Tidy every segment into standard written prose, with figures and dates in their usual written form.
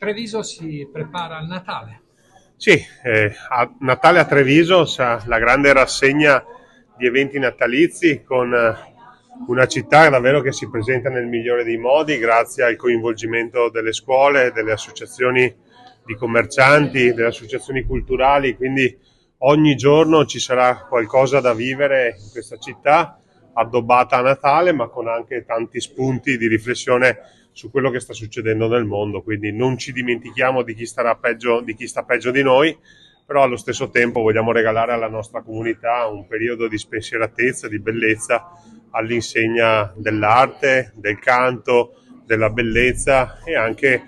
Treviso si prepara al Natale. Sì, a Natale a Treviso la grande rassegna di eventi natalizi con una città davvero che si presenta nel migliore dei modi grazie al coinvolgimento delle scuole, delle associazioni di commercianti, delle associazioni culturali, quindi ogni giorno ci sarà qualcosa da vivere in questa città addobbata a Natale, ma con anche tanti spunti di riflessione su quello che sta succedendo nel mondo, quindi non ci dimentichiamo di chi starà peggio, di chi sta peggio di noi, però allo stesso tempo vogliamo regalare alla nostra comunità un periodo di spensieratezza, di bellezza all'insegna dell'arte, del canto, della bellezza e anche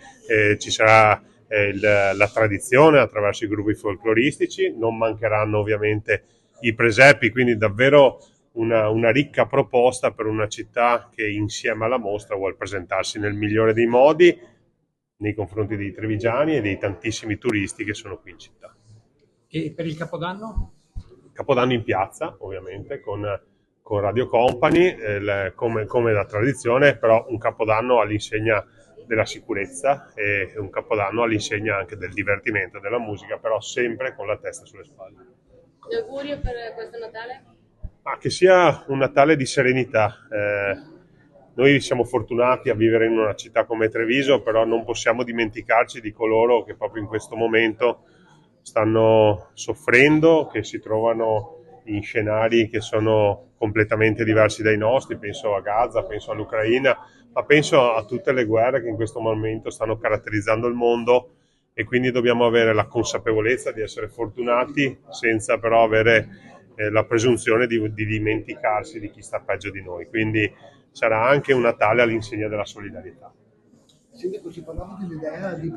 ci sarà la tradizione attraverso i gruppi folcloristici, non mancheranno ovviamente i presepi, quindi davvero una ricca proposta per una città che insieme alla mostra vuole presentarsi nel migliore dei modi nei confronti dei trevigiani e dei tantissimi turisti che sono qui in città. E per il Capodanno? Capodanno in piazza, ovviamente, con Radio Company, come da tradizione, però un Capodanno all'insegna della sicurezza e un Capodanno all'insegna anche del divertimento, della musica, però sempre con la testa sulle spalle. Gli auguri per questo Natale? Ma che sia un Natale di serenità. Noi siamo fortunati a vivere in una città come Treviso, però non possiamo dimenticarci di coloro che proprio in questo momento stanno soffrendo, che si trovano in scenari che sono completamente diversi dai nostri, penso a Gaza, penso all'Ucraina, ma penso a tutte le guerre che in questo momento stanno caratterizzando il mondo e quindi dobbiamo avere la consapevolezza di essere fortunati senza però avere la presunzione di dimenticarsi di chi sta peggio di noi. Quindi sarà anche un Natale all'insegna della solidarietà. Sindaco, si parlava dell'idea di